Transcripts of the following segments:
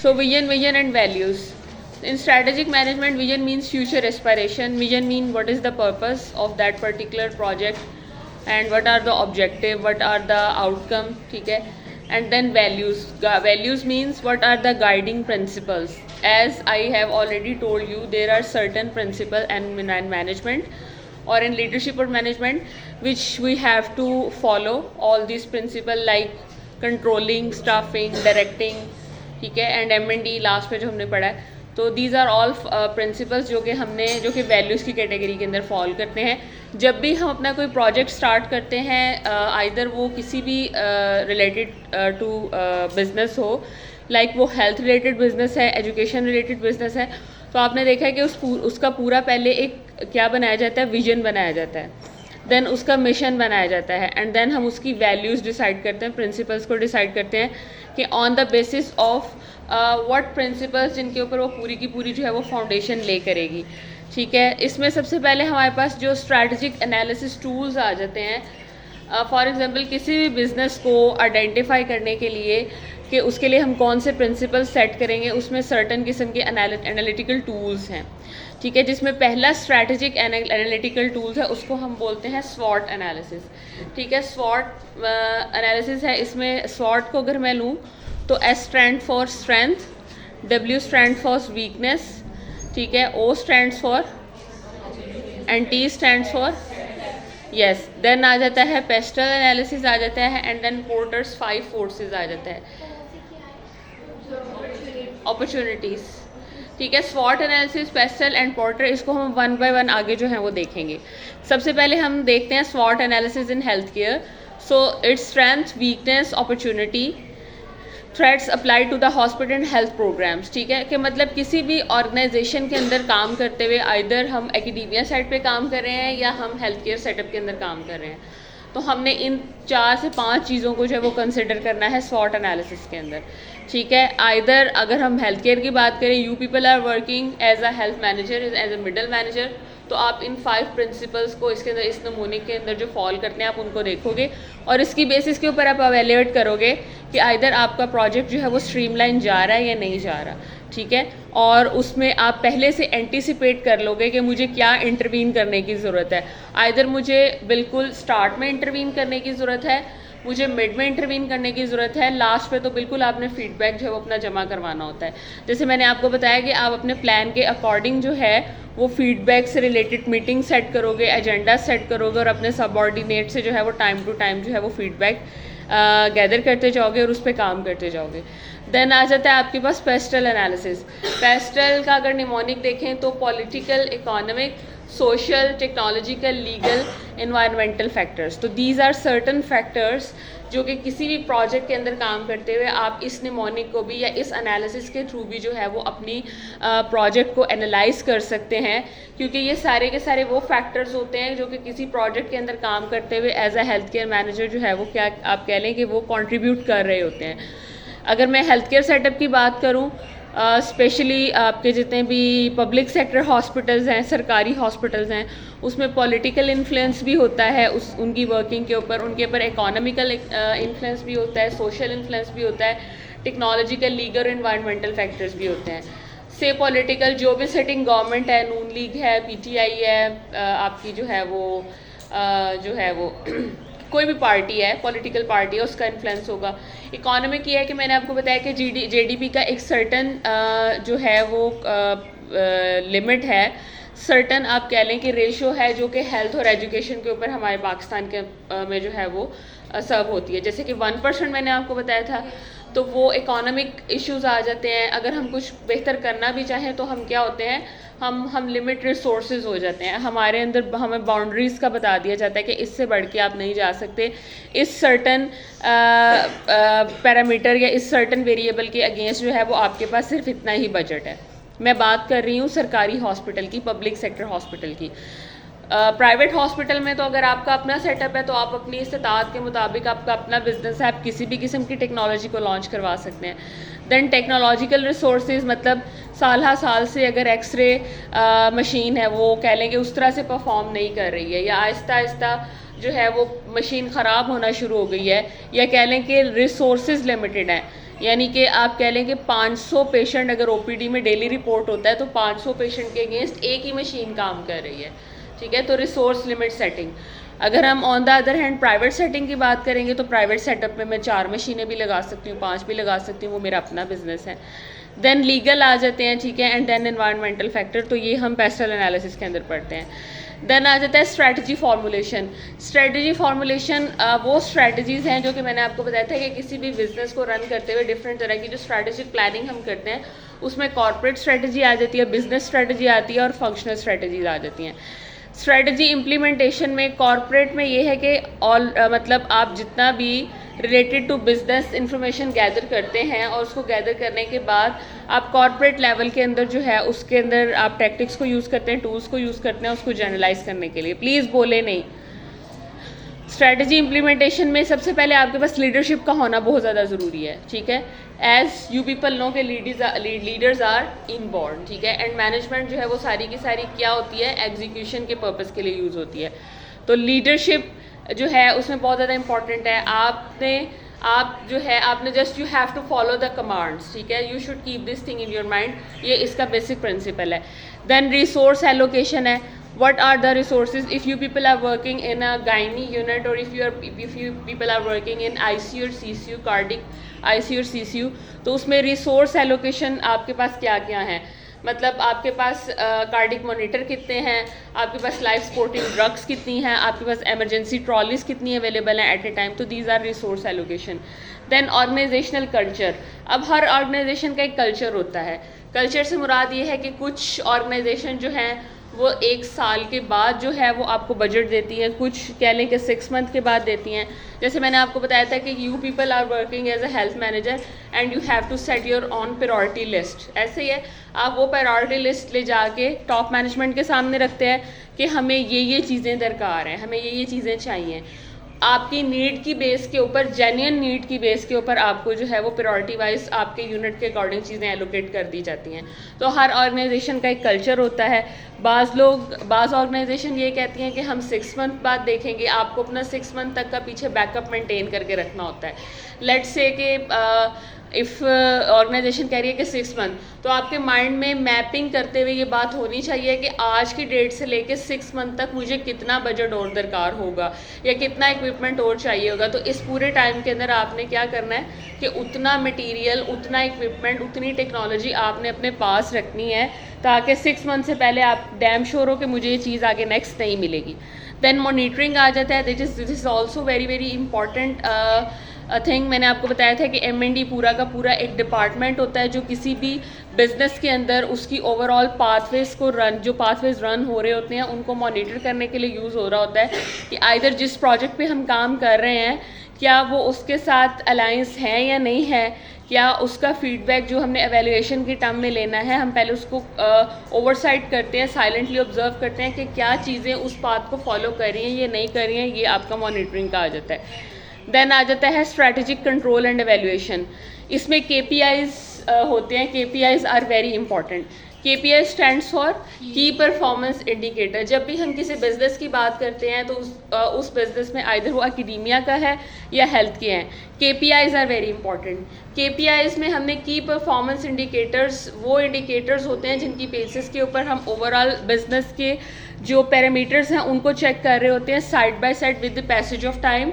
So vision and values. In strategic management, vision means future aspiration. Vision means what is the purpose of that particular project and what are the objective, what are the outcome, ठीक है. And then values. Values means what are the guiding principles. As I have already told you, there are certain principles in management or in leadership or management which we have to follow all these principles like controlling, staffing, directing, ठीक है, and M&D last में जो हमने पढ़ा है. तो these are all principles जो कि वैल्यूज़ की कैटेगरी के अंदर फॉल करते हैं. जब भी हम अपना कोई प्रोजेक्ट स्टार्ट करते हैं, आइदर वो किसी भी रिलेटेड टू बिजनेस हो, लाइक वो हेल्थ रिलेटेड बिजनेस है, एजुकेशन रिलेटेड बिजनेस है, तो आपने देखा है कि उसका पूरा पहले एक क्या बनाया जाता है, विजन बनाया जाता है, देन उसका मिशन बनाया जाता है, एंड देन हम उसकी वैल्यूज़ डिसाइड करते हैं, प्रिंसिपल्स को डिसाइड करते हैं कि on the basis of what principles जिनके ऊपर वो पूरी की पूरी जो है वो फाउंडेशन ले करेगी. ठीक है, इसमें सबसे पहले हमारे पास जो स्ट्रैटेजिक एनालिसिस टूल्स आ जाते हैं. फॉर एग्जांपल किसी भी बिज़नेस को आइडेंटिफाई करने के लिए कि उसके लिए हम कौन से प्रिंसिपल सेट करेंगे, उसमें सर्टन किस्म के एनालिटिकल टूल्स हैं. ठीक है, जिसमें पहला स्ट्रैटेजिक एनालिटिकल टूल्स है, उसको हम बोलते हैं स्वॉट एनालिसिस. ठीक है, स्वॉट एनालिसिस है. इसमें स्वॉट को अगर मैं लूँ तो S stand for strength, W stand for weakness, ठीक है, O stand for and T stand for yes. Then आ जाता है पेस्टल एनालिसिस आ जाता है, एंड देन पोर्टर्स 5 फोर्सेस आ जाता है, अपॉर्चुनिटीज़. ठीक है, स्वॉट एनालिसिस, पेस्टल एंड पोर्टर, इसको हम वन बाय वन आगे जो है वो देखेंगे. सबसे पहले हम देखते हैं स्वॉट analysis in health care. So it's strength, weakness, opportunity, threats apply to the hospital and health programs. ठीक है, कि मतलब किसी भी ऑर्गेनाइजेशन के अंदर काम करते हुए आइदर हम एकेडेमिया साइड पे काम कर रहे हैं या हम हेल्थ केयर सेटअप के अंदर काम कर रहे हैं, तो हमने इन 4 से 5 चीज़ों को जो है वो कंसिडर करना है स्वॉट एनालिसिस के अंदर. ठीक है, आइदर अगर हम हेल्थ केयर की बात करें, you people are working as a health manager, as a middle manager, तो आप इन 5 प्रिंसिपल्स को इसके अंदर, इस नमूने के अंदर जो फॉल करते हैं आप उनको देखोगे और इसकी बेसिस के ऊपर आप एवेल्यूएट करोगे कि आइदर आपका प्रोजेक्ट जो है वो स्ट्रीमलाइन जा रहा है या नहीं जा रहा. ठीक है, और उसमें आप पहले से एंटिसिपेट कर लोगे कि मुझे क्या इंटरवीन करने की ज़रूरत है. आइदर मुझे बिल्कुल स्टार्ट में इंटरवीन करने की ज़रूरत है, मुझे मिड में इंटरवीन करने की ज़रूरत है, लास्ट पे तो बिल्कुल आपने फीडबैक जो है वो अपना जमा करवाना होता है. जैसे मैंने आपको बताया कि आप अपने प्लान के अकॉर्डिंग जो है वो फीडबैक से रिलेटेड मीटिंग सेट करोगे, एजेंडा सेट करोगे और अपने सबऑर्डिनेट से जो है वो टाइम टू टाइम जो है वो फीडबैक गैदर करते जाओगे और उस पर काम करते जाओगे. देन आ जाता है आपके पास पेस्टल एनालिसिस. पेस्टल का अगर निमोनिक देखें तो political, economic, social, technological, legal, environmental factors. तो दीज आर सर्टन फैक्टर्स जो कि किसी भी प्रोजेक्ट के अंदर काम करते हुए आप इस निमोनिक को भी या इस एनालिसिस के थ्रू भी जो है वो अपनी प्रोजेक्ट को एनालाइज कर सकते हैं, क्योंकि ये सारे के सारे वो फैक्टर्स होते हैं जो कि किसी प्रोजेक्ट के अंदर काम करते हुए as a health care manager जो है वो क्या आप कह लें कि वो कंट्रीब्यूट कर रहे होते हैं. अगर मैं हेल्थ केयर सेटअप की बात करूँ, स्पेशली आपके जितने भी पब्लिक सेक्टर हॉस्पिटल्स हैं, सरकारी हॉस्पिटल्स हैं, उसमें पॉलिटिकल इन्फ्लुएंस भी होता है उनकी वर्किंग के ऊपर, उनके ऊपर इकोनॉमिकल इन्फ्लुएंस भी होता है, सोशल इन्फ्लुएंस भी होता है, टेक्नोलॉजिकल, लीगल, एनवायरमेंटल फैक्टर्स भी होते हैं. से पॉलिटिकल, जो भी सिटिंग गवर्नमेंट है, नून लीग है, PTI है, आपकी जो है वो कोई भी पार्टी है, पॉलिटिकल पार्टी है, उसका इन्फ्लुएंस होगा. इकोनॉमिक ये है कि मैंने आपको बताया कि GDP का एक सर्टन जो है वो लिमिट है, सर्टन आप कह लें कि रेशो है जो कि हेल्थ और एजुकेशन के ऊपर हमारे पाकिस्तान के में जो है वो सर्व होती है. जैसे कि 1% मैंने आपको बताया था, तो वो इकोनॉमिक इश्यूज आ जाते हैं. अगर हम कुछ बेहतर करना भी चाहें तो हम क्या होते हैं, हम लिमिट रिसोर्सेज हो जाते हैं. हमारे अंदर हमें बाउंड्रीज़ का बता दिया जाता है कि इससे बढ़ के आप नहीं जा सकते, इस सर्टन पैरामीटर या इस सर्टन वेरिएबल के अगेंस्ट जो है वो आपके पास सिर्फ इतना ही बजट है. मैं बात कर रही हूँ सरकारी हॉस्पिटल की, पब्लिक सेक्टर हॉस्पिटल की. प्राइवेट हॉस्पिटल में तो अगर आपका अपना सेटअप है तो आप अपनी इस्तात के मुताबिक, आपका अपना बिजनेस है, आप किसी भी किस्म की टेक्नोलॉजी को लॉन्च करवा सकते हैं. दैन टेक्नोलॉजिकल रिसोर्सेज, मतलब साल से अगर एक्सरे मशीन है वो कह लेंगे उस तरह से परफॉर्म नहीं कर रही है, या आहिस्ता आहिस्ता जो है वो मशीन ख़राब होना शुरू हो गई है, या कह लें कि रिसोर्सेज लिमिटेड हैं, यानी कि आप कह लें कि 500 पेशेंट अगर ओपीडी में डेली रिपोर्ट होता है तो 500 पेशेंट के अगेंस्ट एक ही मशीन काम कर रही है, ठीक है। तो रिसोर्स लिमिट सेटिंग। अगर हम on the other hand private setting की बात करेंगे तो प्राइवेट सेटअप में मैं 4 मशीनें भी लगा सकती हूँ, 5 भी लगा सकती हूँ, वो मेरा अपना बिजनेस है। देन लीगल आ जाते हैं, ठीक है, एंड देन एनवायरमेंटल फैक्टर, तो ये हम पेस्टल एनालिसिस के अंदर पढ़ते हैं। देन आ जाता है स्ट्रैटेजी फॉर्मुलेशन। स्ट्रैटेजी फॉर्मुलेशन वो स्ट्रैटेजीज़ हैं जो कि मैंने आपको बताया था कि किसी भी बिजनेस को रन करते हुए डिफरेंट तरह की जो स्ट्रैटेजिक प्लानिंग हम करते हैं उसमें कॉर्पोरेट स्ट्रैटेजी आ जाती है, बिजनेस स्ट्रैटेजी आती है और फंक्शनल स्ट्रैटेजीज आ जाती हैं। स्ट्रैटेजी इम्प्लीमेंटेशन में कॉर्पोरेट में ये है कि मतलब आप जितना भी related to business information gather करते हैं और उसको गैदर करने के बाद आप कॉर्पोरेट लेवल के अंदर जो है उसके अंदर आप टैक्टिक्स को यूज़ करते हैं, टूल्स को यूज़ करते हैं उसको जनरलाइज करने के लिए। प्लीज़ बोले नहीं। स्ट्रैटेजी इम्प्लीमेंटेशन में सबसे पहले आपके पास लीडरशिप का होना बहुत ज़्यादा ज़रूरी है, ठीक है। एज यू पीपल नो के लीडर्स आर इनबॉर्न, ठीक है, एंड मैनेजमेंट जो है वो सारी की सारी क्या होती है, एग्जीक्यूशन के पर्पज़ के लिए यूज़ होती है। तो लीडरशिप जो है उसमें बहुत ज़्यादा इंपॉर्टेंट है। आपने just you have to follow the commands, ठीक है, you should keep this thing in your mind, ये इसका बेसिक प्रिंसिपल है। देन रिसोर्स एलोकेशन है। What are the resources if you people are working in a gynae unit or if you people are working in ICU or CCU, cardiac ICU और CCU, तो उसमें resource allocation आपके पास क्या क्या है, मतलब आपके पास कार्डिक मॉनिटर कितने हैं, आपके पास लाइफ सपोर्टिंग ड्रग्स कितनी हैं, आपके पास एमरजेंसी ट्रॉलीज कितनी अवेलेबल हैं एट ए टाइम, तो these are resource allocation. Then organisational culture. अब हर ऑर्गेनाइजेशन का एक कल्चर होता है। कल्चर से मुराद ये है कि कुछ ऑर्गेनाइजेशन जो हैं वो 1 साल के बाद जो है वो आपको बजट देती है, कुछ कह लें कि 6 मंथ के बाद देती हैं। जैसे मैंने आपको बताया था कि you people are working as a health manager and you have to set your own priority list. ऐसे ही है, आप वो प्रायोरिटी लिस्ट ले जाके टॉप मैनेजमेंट के सामने रखते हैं कि हमें ये चीज़ें दरकार हैं, हमें ये चीज़ें चाहिए। आपकी नीड की बेस के ऊपर, जेन्युइन नीड की बेस के ऊपर आपको जो है वो प्रायोरिटी वाइज आपके यूनिट के अकॉर्डिंग चीज़ें एलोकेट कर दी जाती हैं। तो हर ऑर्गेनाइजेशन का एक कल्चर होता है। बाज़ ऑर्गेनाइजेशन ये कहती हैं कि हम 6 मंथ बाद देखेंगे, आपको अपना 6 मंथ तक का पीछे बैकअप मेंटेन करके रखना होता है। लेट्स से कि इफ़ ऑर्गेनाइजेशन कह रही है कि 6 मंथ, तो आपके माइंड में मैपिंग करते हुए ये बात होनी चाहिए कि आज की डेट से लेके 6 मंथ तक मुझे कितना बजट और दरकार होगा या कितना इक्विपमेंट और चाहिए होगा। तो इस पूरे टाइम के अंदर आपने क्या करना है कि उतना मटेरियल, उतना इक्विपमेंट, उतनी टेक्नोलॉजी आपने अपने पास रखनी है ताकि 6 मंथ से पहले आप डैम श्योर हो कि मुझे ये चीज़ आगे नेक्स्ट नहीं मिलेगी। देन मॉनिटरिंग आ जाता है। This is also very very important thing. मैंने आपको बताया था कि M&D पूरा का पूरा एक डिपार्टमेंट होता है जो किसी भी बिजनेस के अंदर उसकी ओवरऑल पाथवेज को जो पाथवेज रन हो रहे होते हैं उनको मॉनिटर करने के लिए यूज़ हो रहा होता है कि आइदर जिस प्रोजेक्ट पे हम काम कर रहे हैं क्या वो उसके साथ अलायंस है या नहीं है, क्या उसका फीडबैक जो हमने एवेल्यूएशन की टर्म में लेना है हम पहले उसको ओवरसाइट करते हैं, साइलेंटली ऑब्जर्व करते हैं कि क्या चीज़ें उस पाथ को फॉलो कर रही हैं ये नहीं कर रही हैं, ये आपका मॉनिटरिंग का आ जाता है। देन आ जाता है स्ट्रैटेजिक कंट्रोल एंड एवेल्यूएशन। इसमें KPIs होते हैं। KPIs are very important. KPI stands for key performance indicator. जब भी हम किसी बिजनेस की बात करते हैं तो उस बिजनेस में आइदर वो एकेडेमिया का है या हेल्थ के हैं, KPIs are very important. KPIs में हमने की परफॉर्मेंस इंडिकेटर्स, वो इंडिकेटर्स होते हैं जिनकी बेसिस के ऊपर हम ओवरऑल बिजनेस के जो पैरामीटर्स हैं उनको चेक कर रहे होते हैं side by side with the passage of time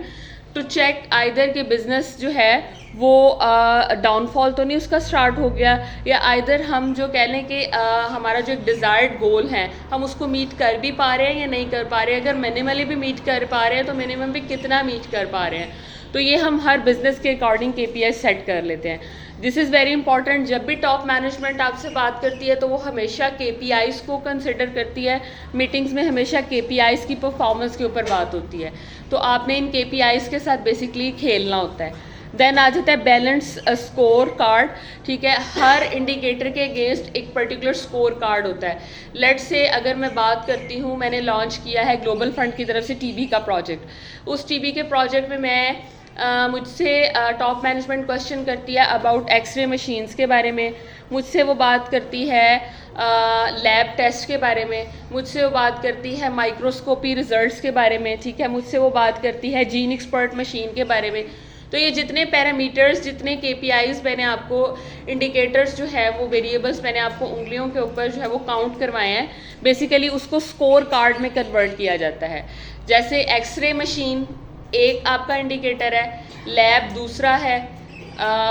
to check either कि बिज़नेस जो है वो डाउनफॉल तो नहीं उसका स्टार्ट हो गया, या आइदर हम जो कह लें कि हमारा जो एक डिज़ायर्ड गोल है हम उसको मीट कर भी पा रहे हैं या नहीं कर पा रहे हैं। अगर मिनिमली भी मीट कर पा रहे हैं तो मिनिमम भी कितना मीट कर पा रहे हैं। तो ये हम हर बिज़नेस के अकॉर्डिंग KPI सेट कर लेते हैं। This is very important. जब भी टॉप मैनेजमेंट आपसे बात करती है तो वो हमेशा KPIs को कंसिडर करती है। मीटिंग्स में हमेशा KPIs की परफॉर्मेंस के ऊपर बात होती है। तो आपने इन KPIs के साथ बेसिकली खेलना होता है। देन आ जाता है बैलेंस स्कोर कार्ड, ठीक है। हर इंडिकेटर के अगेंस्ट एक पर्टिकुलर स्कोर कार्ड होता है। लेट्स से अगर मैं बात करती हूँ, मैंने लॉन्च किया है ग्लोबल फंड की तरफ से TB का प्रोजेक्ट। उस TB के प्रोजेक्ट में मैं मुझसे टॉप मैनेजमेंट क्वेश्चन करती है अबाउट एक्सरे मशीन्स के बारे में, मुझसे वो बात करती है लैब टेस्ट के बारे में, मुझसे वो बात करती है माइक्रोस्कोपी रिजल्ट्स के बारे में, ठीक है, मुझसे वो बात करती है जीन एक्सपर्ट मशीन के बारे में। तो ये जितने पैरामीटर्स, जितने KPIs मैंने आपको, इंडिकेटर्स जो है वो वेरिएबल्स मैंने आपको उंगलियों के ऊपर जो है वो काउंट करवाए हैं, बेसिकली उसको स्कोर कार्ड में कन्वर्ट किया जाता है। जैसे एक्सरे मशीन एक आपका इंडिकेटर है, लैब दूसरा है,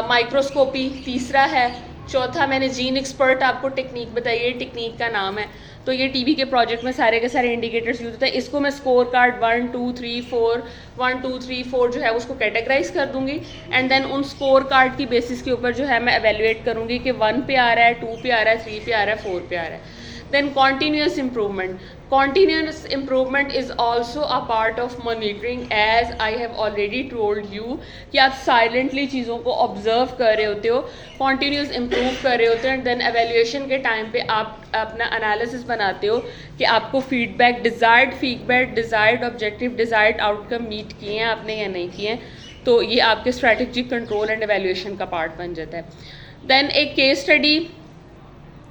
माइक्रोस्कोपी तीसरा है, चौथा मैंने जीन एक्सपर्ट आपको टेक्निक बताई है, टेक्निक का नाम है। तो ये टीबी के प्रोजेक्ट में सारे के सारे इंडिकेटर्स यूज होते हैं। इसको मैं स्कोर कार्ड 1 2 3 4 1 2 3 4 जो है उसको कैटेगराइज कर दूंगी, एंड देन उन स्कोर कार्ड की बेसिस के ऊपर जो है मैं एवेल्युएट करूंगी कि 1 पे आ रहा है, 2 पे आ रहा है, 3 पे आ रहा है, 4 पे आ रहा है। Then continuous improvement. Continuous improvement is also a part of monitoring, as I have already told you कि आप silently चीज़ों को observe कर रहे होते हो, continuous improve कर रहे होते हो, and then evaluation के time पे आप अपना analysis बनाते हो कि आपको feedback, desired objective, desired outcome meet किए हैं आपने या नहीं किए हैं। तो ये आपके strategic control and evaluation का part बन जाता है। Then एक case study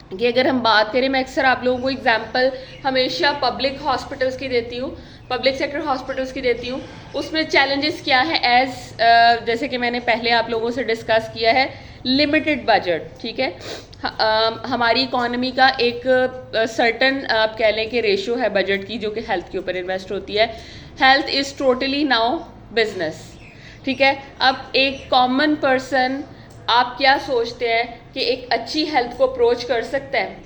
कि अगर हम बात करें, मैं अक्सर आप लोगों को एग्जांपल हमेशा पब्लिक हॉस्पिटल्स की देती हूँ, पब्लिक सेक्टर हॉस्पिटल्स की देती हूँ। उसमें चैलेंजेस क्या है, जैसे कि मैंने पहले आप लोगों से डिस्कस किया है, लिमिटेड बजट, ठीक है। हमारी इकॉनमी का एक सर्टन आप कह लें कि रेशो है बजट की जो कि हेल्थ के ऊपर इन्वेस्ट होती है। Health is totally now business, ठीक है। अब एक कॉमन पर्सन, आप क्या सोचते हैं कि एक अच्छी हेल्थ को अप्रोच कर सकता है?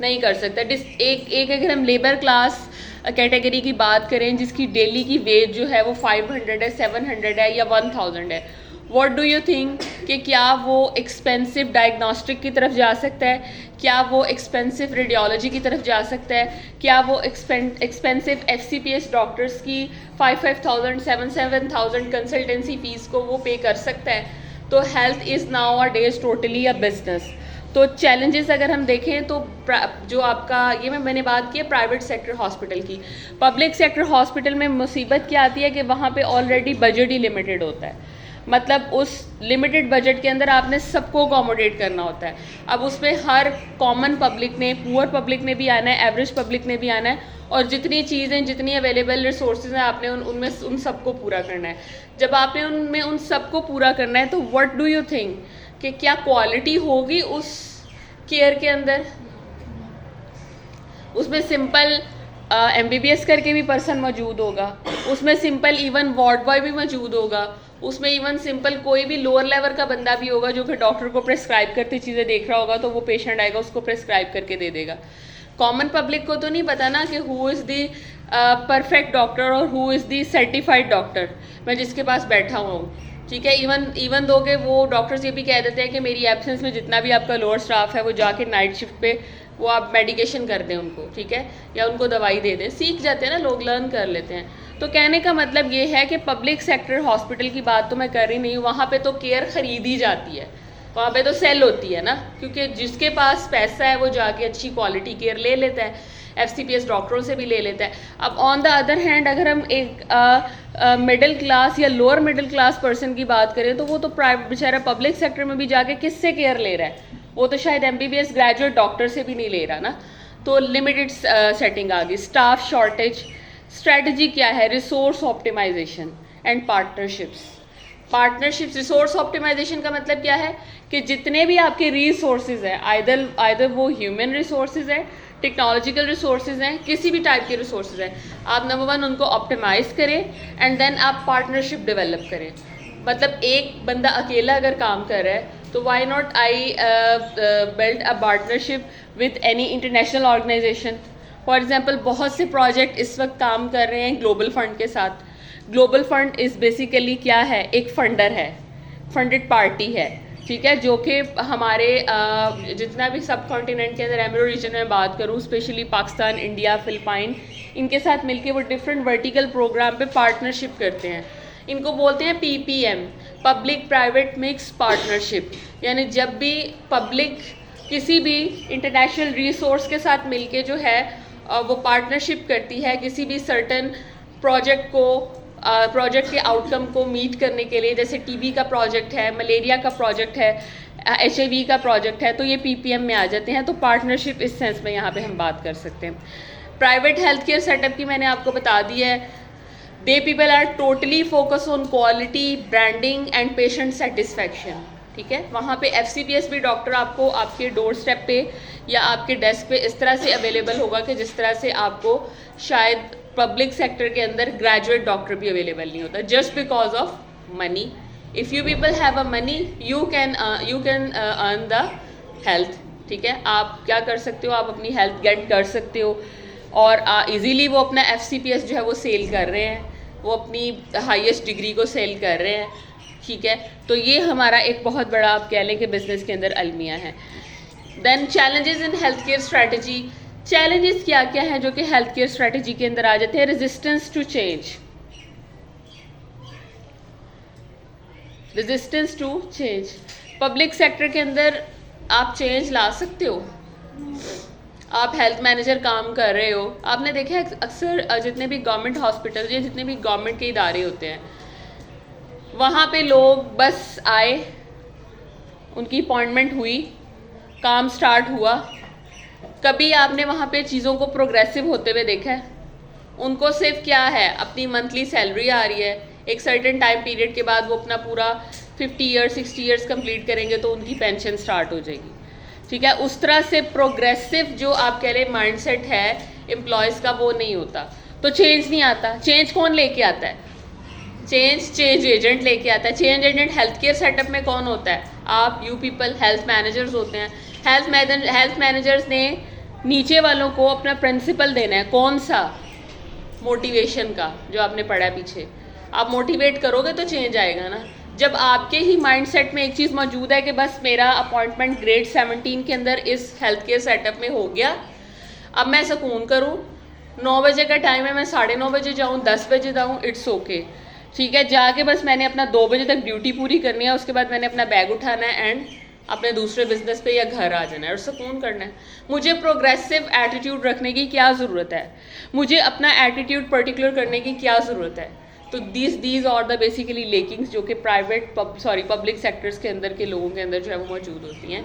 नहीं कर सकता। एक अगर हम लेबर क्लास कैटेगरी की बात करें जिसकी डेली की वेज जो है वो 500 है, 700 है या 1000 है, व्हाट डू यू थिंक कि क्या वो एक्सपेंसिव डायग्नोस्टिक की तरफ जा सकता है? क्या वो एक्सपेंसिव रेडियोलॉजी की तरफ जा सकता है? क्या वो एक्सपेंसिव FCPS डॉक्टर्स की 5,000 7,000 कंसल्टेंसी फीस को वो पे कर सकता है? तो health is now a days totally a business. तो चैलेंजेस अगर हम देखें तो जो आपका ये मैंने बात की है प्राइवेट सेक्टर हॉस्पिटल की। पब्लिक सेक्टर हॉस्पिटल में मुसीबत क्या आती है कि वहाँ पे ऑलरेडी बजट ही लिमिटेड होता है। मतलब उस लिमिटेड बजट के अंदर आपने सबको अकोमोडेट करना होता है। अब उसमें हर कॉमन पब्लिक ने, पुअर पब्लिक ने भी आना है, एवरेज पब्लिक ने भी आना है, और जितनी चीज़ें, जितनी अवेलेबल रिसोर्सेज हैं आपने उनमें उन सबको पूरा करना है। जब आपने उनमें उन सबको पूरा करना है तो व्हाट डू यू थिंक कि क्या क्वालिटी होगी उस केयर के अंदर? उसमें सिंपल MBBS करके भी पर्सन मौजूद होगा, उसमें सिंपल इवन वार्ड बॉय भी मौजूद होगा, उसमें इवन सिंपल कोई भी लोअर लेवल का बंदा भी होगा जो कि डॉक्टर को प्रेस्क्राइब करती चीज़ें देख रहा होगा, तो वो पेशेंट आएगा उसको प्रेस्क्राइब करके दे देगा। कॉमन पब्लिक को तो नहीं पता ना कि who is the perfect doctor और who is the certified doctor, मैं जिसके पास बैठा हुआ हूँ, ठीक है। इवन दो के वो डॉक्टर्स ये भी कह देते हैं कि मेरी एब्सेंस में जितना भी आपका लोअर स्टाफ है वो जाके नाइट शिफ्ट पे वो आप मेडिकेशन कर दें उनको, ठीक है, या उनको दवाई दे दें। सीख जाते हैं ना लोग, लर्न कर लेते हैं। तो कहने का मतलब ये है कि पब्लिक सेक्टर हॉस्पिटल की बात तो मैं कर रही नहीं हूँ, वहाँ पे तो केयर खरीदी जाती है, वहाँ पे तो सेल होती है ना, क्योंकि जिसके पास पैसा है वो जाके अच्छी क्वालिटी केयर ले लेता है, FCPS डॉक्टरों से भी ले लेता है। अब ऑन द अदर हैंड अगर हम एक मिडिल क्लास या लोअर मिडिल क्लास पर्सन की बात करें तो वो तो प्राइवेट बेचारा पब्लिक सेक्टर में भी जाके किससे केयर ले रहा है? वो तो शायद MBBS ग्रेजुएट डॉक्टर से भी नहीं ले रहा ना। तो लिमिटेड सेटिंग आ गई, स्टाफ शॉर्टेज। स्ट्रेटजी क्या है? Resource optimisation and partnerships. Resource optimisation का मतलब क्या है कि जितने भी आपके रिसोर्सेज हैं, आइदर वो ह्यूमन रिसोर्सेज है, टेक्नोलॉजिकल रिसोर्सेज हैं, किसी भी टाइप के रिसोर्सेज हैं, आप नंबर 1 उनको ऑप्टिमाइज करें एंड देन आप पार्टनरशिप डेवलप करें। मतलब एक बंदा अकेला अगर काम कर रहा है तो why not I build a partnership with any international organisation. For example बहुत से प्रोजेक्ट इस वक्त काम कर रहे हैं ग्लोबल फंड के साथ। ग्लोबल फंड इज़ बेसिकली क्या है? एक फंडर है, फंडेड पार्टी है, ठीक है, जो कि हमारे जितना भी सब कॉन्टिनेंट के अंदर एमरो रीजन में बात करूँ, स्पेशली पाकिस्तान, इंडिया, फिलिपाइन, इनके साथ मिलके वो डिफरेंट वर्टिकल प्रोग्राम पे पार्टनरशिप करते हैं। इनको बोलते हैं PPM, public private mix partnership. यानी जब भी पब्लिक किसी भी इंटरनेशनल रिसोर्स के साथ मिलके जो है वो पार्टनरशिप करती है किसी भी सर्टन प्रोजेक्ट को, प्रोजेक्ट के आउटकम को मीट करने के लिए, जैसे TB का प्रोजेक्ट है, मलेरिया का प्रोजेक्ट है, HIV का प्रोजेक्ट है, तो ये PPM में आ जाते हैं। तो पार्टनरशिप इस सेंस में यहाँ पे हम बात कर सकते हैं। प्राइवेट हेल्थ केयर सेटअप की मैंने आपको बता दी है। They people are totally focus on quality, branding and patient satisfaction, ठीक है। वहाँ पे FCPS भी डॉक्टर आपको आपके डोर स्टेप पे या आपके डेस्क पे इस तरह से अवेलेबल होगा कि जिस तरह से आपको शायद पब्लिक सेक्टर के अंदर ग्रेजुएट डॉक्टर भी अवेलेबल नहीं होता, just because of money. If you people have a money you can earn the health, ठीक है। आप क्या कर सकते हो, आप अपनी हेल्थ गेट कर सकते हो और इजीली वो अपना FCPS जो है वो सेल कर रहे हैं, वो अपनी हाईएस्ट डिग्री को सेल कर रहे हैं, ठीक है। तो ये हमारा एक बहुत बड़ा आप कह लें कि बिजनेस के अंदर अलमिया है। Then challenges in health care strategy, challenges क्या क्या हैं जो कि हेल्थ केयर स्ट्रैटेजी के अंदर आ जाते हैं। Resistance to change, resistance to change, public sector के अंदर आप चेंज ला सकते हो। आप हेल्थ मैनेजर काम कर रहे हो, आपने देखा है अक्सर जितने भी गवर्नमेंट हॉस्पिटल या जितने भी गवर्नमेंट के इदारे होते हैं वहाँ पे लोग बस आए, उनकी अपॉइंटमेंट हुई, काम स्टार्ट हुआ। कभी आपने वहाँ पे चीज़ों को प्रोग्रेसिव होते हुए देखा है? उनको सिर्फ क्या है, अपनी मंथली सैलरी आ रही है, एक सर्टेन टाइम पीरियड के बाद वो अपना पूरा 50 ईयर्स 60 ईयर्स कंप्लीट करेंगे तो उनकी पेंशन स्टार्ट हो जाएगी, ठीक है। उस तरह से प्रोग्रेसिव जो आप कह रहे माइंडसेट है एम्प्लॉयज़ का वो नहीं होता, तो चेंज नहीं आता। चेंज कौन लेके आता है? चेंज एजेंट लेके आता है। Change agent health care setup में कौन होता है? आप, यू पीपल, हेल्थ मैनेजर्स होते हैं। हेल्थ मैनेजर्स ने नीचे वालों को अपना प्रिंसिपल देना है, कौन सा? मोटिवेशन का, जो आपने पढ़ा पीछे। आप मोटिवेट करोगे तो चेंज आएगा ना। जब आपके ही माइंडसेट में एक चीज़ मौजूद है कि बस मेरा अपॉइंटमेंट ग्रेड 17 के अंदर इस हेल्थ केयर सेटअप में हो गया, अब मैं सुकून करूँ, 9 बजे का टाइम है, मैं 9:30 बजे जाऊँ, 10 बजे जाऊँ, इट्स ओके, ठीक है। जाके बस मैंने अपना 2 बजे तक ड्यूटी पूरी करनी है, उसके बाद मैंने अपना बैग उठाना है एंड अपने दूसरे बिजनेस पे या घर आ जाना है और सुकून करना है। मुझे प्रोग्रेसिव एटीट्यूड रखने की क्या ज़रूरत है? मुझे अपना एटीट्यूड पर्टिकुलर करने की क्या ज़रूरत है? तो दीज आर द बेसिकली लेकिंग्स जो कि पब्लिक सेक्टर्स के अंदर के लोगों के अंदर जो है वो मौजूद होती हैं।